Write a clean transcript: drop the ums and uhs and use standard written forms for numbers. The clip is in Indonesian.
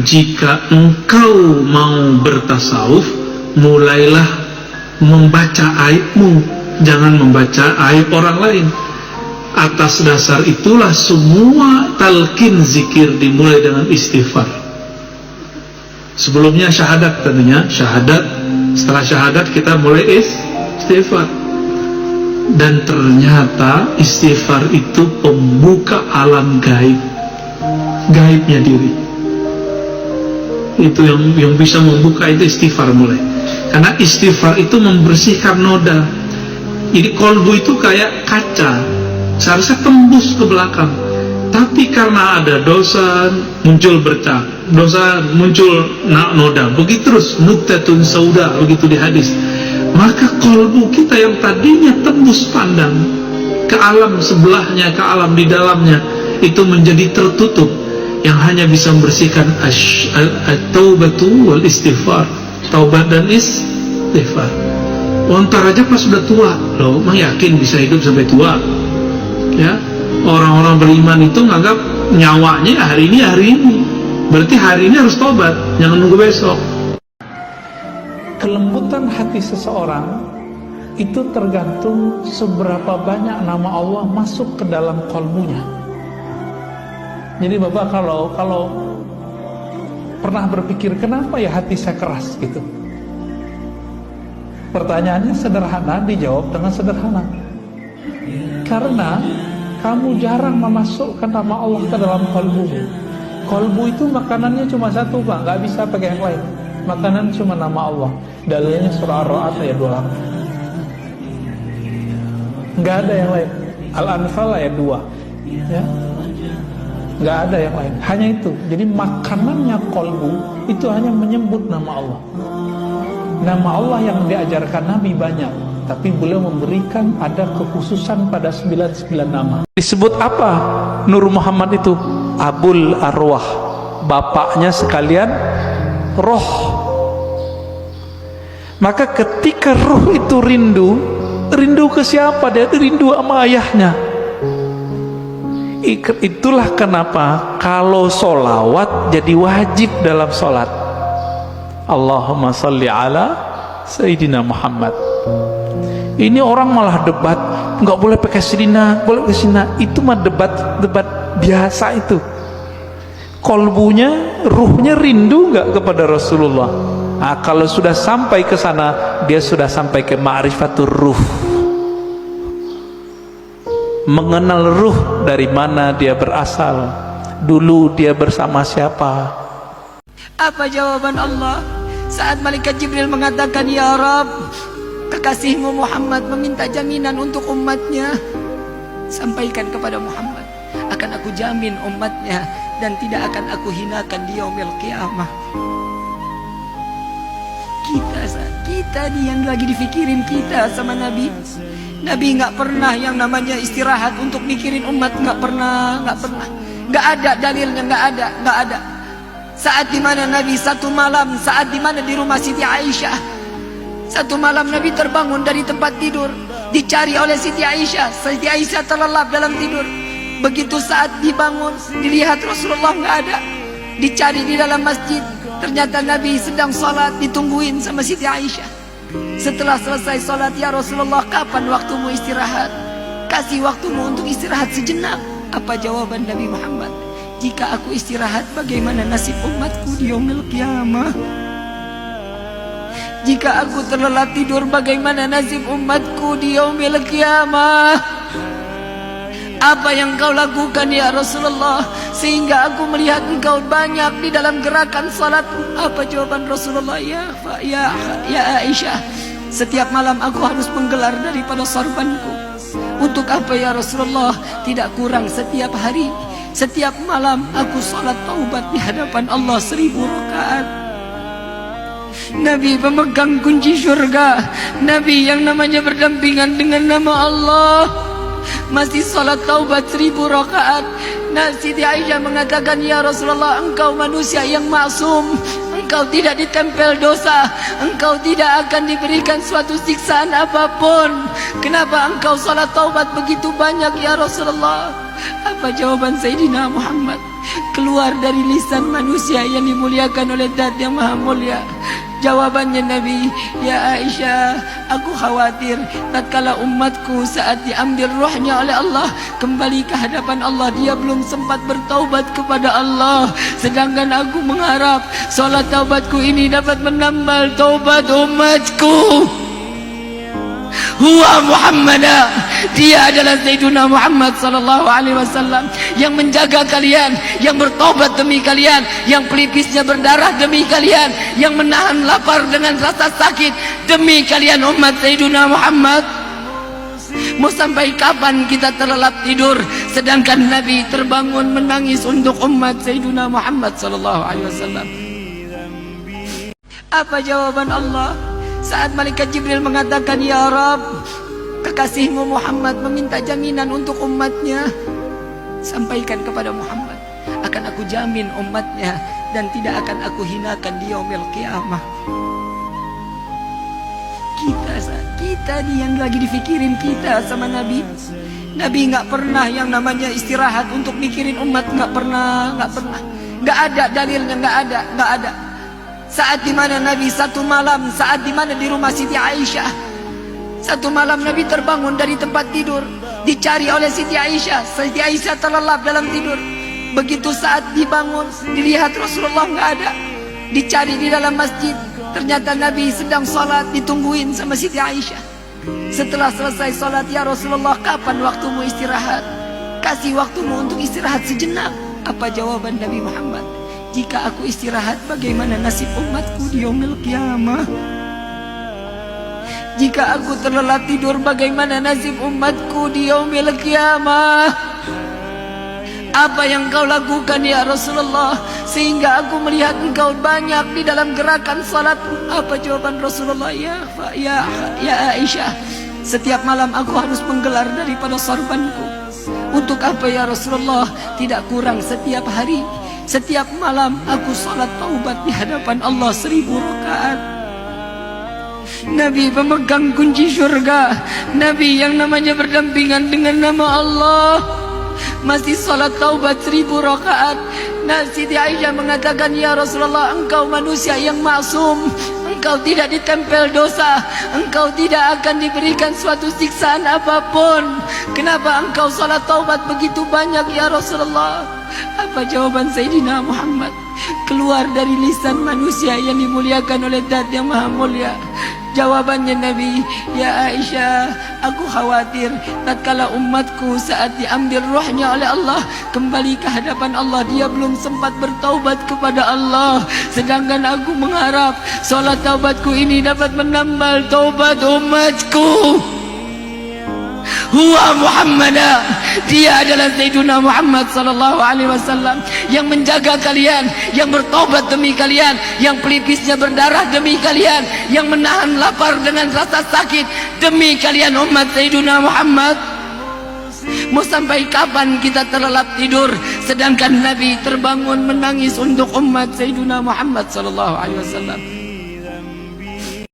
jika engkau mau bertasawuf, mulailah membaca aibmu, jangan membaca aib orang lain. Atas dasar itulah semua talqin zikir dimulai dengan istighfar. Sebelumnya syahadat, tentunya syahadat. Setelah syahadat kita mulai istighfar. Dan ternyata istighfar itu pembuka alam gaib, gaibnya diri. Itu yang bisa membuka itu istighfar mulai. Karena istighfar itu membersihkan noda. Jadi kolbu itu kayak kaca, seharusnya tembus ke belakang. Tapi karena ada dosa, muncul bercak, dosa muncul noda, begitu terus nuktatun sauda, begitu di hadis. Maka kolbu kita yang tadinya tembus pandang ke alam sebelahnya, ke alam di dalamnya, itu menjadi tertutup, yang hanya bisa membersihkan at-taubatu wal istighfar, taubat dan istighfar. Ntar aja pas sudah tua, loh, emang yakin bisa hidup sampai tua? Ya, orang-orang beriman itu nganggap nyawanya hari ini, berarti hari ini harus tobat, jangan nunggu besok. Kelembutan hati seseorang itu tergantung seberapa banyak nama Allah masuk ke dalam kolbunya. Jadi Bapak kalau pernah berpikir kenapa ya hati saya keras gitu? Pertanyaannya sederhana, dijawab dengan sederhana. Karena kamu jarang memasukkan nama Allah ke dalam kolbu. Kolbu itu makanannya cuma satu Pak, nggak bisa pakai yang lain. Makanan cuma nama Allah. Dalilnya surah Ar-Ra'd ayat 28. Nggak ada yang lain. Al-Anfal ayat 2. Ya. Nggak ada yang lain. Hanya itu. Jadi makanannya kolbu itu hanya menyebut nama Allah. Nama Allah yang diajarkan Nabi banyak, tapi beliau memberikan ada kekhususan pada 99 nama. Disebut apa Nur Muhammad itu? Abul Arwah, bapaknya sekalian roh. Maka ketika roh itu rindu ke siapa? Dia rindu sama ayahnya. Itulah kenapa kalau solawat jadi wajib dalam solat. Allahumma salli ala Sayyidina Muhammad. Ini orang malah debat, nggak boleh pakai Sayyidina, boleh pakai Sayyidina. Itu mah debat biasa itu. Kolbunya, ruhnya rindu nggak kepada Rasulullah. Nah, kalau sudah sampai ke sana, dia sudah sampai ke ma'rifatur ruh. Mengenal ruh, dari mana dia berasal, dulu dia bersama siapa. Apa jawaban Allah saat malaikat Jibril mengatakan, ya Rabb, kekasihmu Muhammad meminta jaminan untuk umatnya. Sampaikan kepada Muhammad, akan aku jamin umatnya dan tidak akan aku hinakan di yaumil qiyamah. Kita nih yang lagi difikirin kita sama Nabi. Nabi nggak pernah yang namanya istirahat untuk mikirin umat, nggak pernah, nggak ada dalilnya, nggak ada. Saat dimana Nabi satu malam, saat dimana di rumah Siti Aisyah, satu malam Nabi terbangun dari tempat tidur, dicari oleh Siti Aisyah. Siti Aisyah terlelap dalam tidur. Begitu saat dibangun, dilihat Rasulullah nggak ada. Dicari di dalam masjid, ternyata Nabi sedang sholat, ditungguin sama Siti Aisyah. Setelah selesai sholat, ya Rasulullah, kapan waktumu istirahat? Kasih waktumu untuk istirahat sejenak. Apa jawaban Nabi Muhammad? Jika aku istirahat, bagaimana nasib umatku di yaumil qiyamah? Jika aku terlelap tidur, bagaimana nasib umatku di yaumil qiyamah? Apa yang kau lakukan ya Rasulullah sehingga aku melihat engkau banyak di dalam gerakan salatmu? Apa jawaban Rasulullah? Ya Aisyah, setiap malam aku harus menggelar daripada sorbanku. Untuk apa ya Rasulullah? Tidak kurang setiap hari, setiap malam aku salat taubat di hadapan Allah 1000 rakaat. Nabi pemegang kunci surga, Nabi yang namanya berdampingan dengan nama Allah, masih salat taubat 1000 rakaat. Nah, Siti Aisyah mengatakan, ya Rasulullah, engkau manusia yang maksum, engkau tidak ditempel dosa, engkau tidak akan diberikan suatu siksaan apapun. Kenapa engkau salat taubat begitu banyak ya Rasulullah? Apa jawaban Sayyidina Muhammad keluar dari lisan manusia yang dimuliakan oleh Zat yang Maha Mulia? Jawabannya Nabi, ya Aisyah, aku khawatir tatkala umatku saat diambil rohnya oleh Allah kembali ke hadapan Allah, dia belum sempat bertaubat kepada Allah. Sedangkan aku mengharap solat taubatku ini dapat menambal taubat umatku. Huwa Muhammadah, dia adalah Sayyiduna Muhammad sallallahu alaihi wasallam yang menjaga kalian, yang bertobat demi kalian, yang pelipisnya berdarah demi kalian, yang menahan lapar dengan rasa sakit demi kalian umat Sayyiduna Muhammad. Mau sampai kapan kita terlelap tidur sedangkan Nabi terbangun menangis untuk umat Sayyiduna Muhammad sallallahu alaihi wasallam? Apa jawaban Allah saat malaikat Jibril mengatakan, ya Rabb, kekasihmu Muhammad meminta jaminan untuk umatnya? Sampaikan kepada Muhammad, akan aku jamin umatnya dan tidak akan aku hinakan di yaumil qiyamah. Kita nih yang lagi difikirin kita sama Nabi. Nabi nggak pernah yang namanya istirahat untuk mikirin umat, nggak pernah. Nggak ada dalilnya, nggak ada. Saat dimana Nabi satu malam, saat dimana di rumah Siti Aisyah, satu malam Nabi terbangun dari tempat tidur, dicari oleh Siti Aisyah. Siti Aisyah terlelap dalam tidur. Begitu saat dibangun, dilihat Rasulullah nggak ada. Dicari di dalam masjid, ternyata Nabi sedang sholat, ditungguin sama Siti Aisyah. Setelah selesai sholat, ya Rasulullah, kapan waktumu istirahat? Kasih waktumu untuk istirahat sejenak. Apa jawaban Nabi Muhammad? Jika aku istirahat, bagaimana nasib umatku di yaumil qiyamah? Jika aku terlelap tidur, bagaimana nasib umatku di yaumil qiyamah? Apa yang kau lakukan ya Rasulullah sehingga aku melihat engkau banyak di dalam gerakan salat? Apa jawaban Rasulullah? Ya Aisyah, setiap malam aku harus menggelar daripada sorbanku. Untuk apa ya Rasulullah? Tidak kurang setiap hari, setiap malam aku salat taubat di hadapan Allah 1000 rakaat. Nabi pemegang kunci surga, Nabi yang namanya berdampingan dengan nama Allah, masih salat taubat 1000 rakaat. Siti Aisyah mengatakan, ya Rasulullah, engkau manusia yang maksum, engkau tidak ditempel dosa, engkau tidak akan diberikan suatu siksaan apapun. Kenapa engkau salat taubat begitu banyak ya Rasulullah? Apa jawaban Sayyidina Muhammad keluar dari lisan manusia yang dimuliakan oleh Zat yang Maha Mulia? Jawabannya Nabi, ya Aisyah, aku khawatir tatkala umatku saat diambil rohnya oleh Allah kembali ke hadapan Allah, dia belum sempat bertaubat kepada Allah. Sedangkan aku mengharap solat taubatku ini dapat menambal taubat umatku. Huwa Muhammadah, dia adalah Sayyiduna Muhammad sallallahu alaihi wasallam yang menjaga kalian, yang bertobat demi kalian, yang pelipisnya berdarah demi kalian, yang menahan lapar dengan rasa sakit demi kalian umat Sayyiduna Muhammad. Mau sampai kapan kita terlelap tidur sedangkan Nabi terbangun menangis untuk umat Sayyiduna Muhammad sallallahu alaihi wasallam?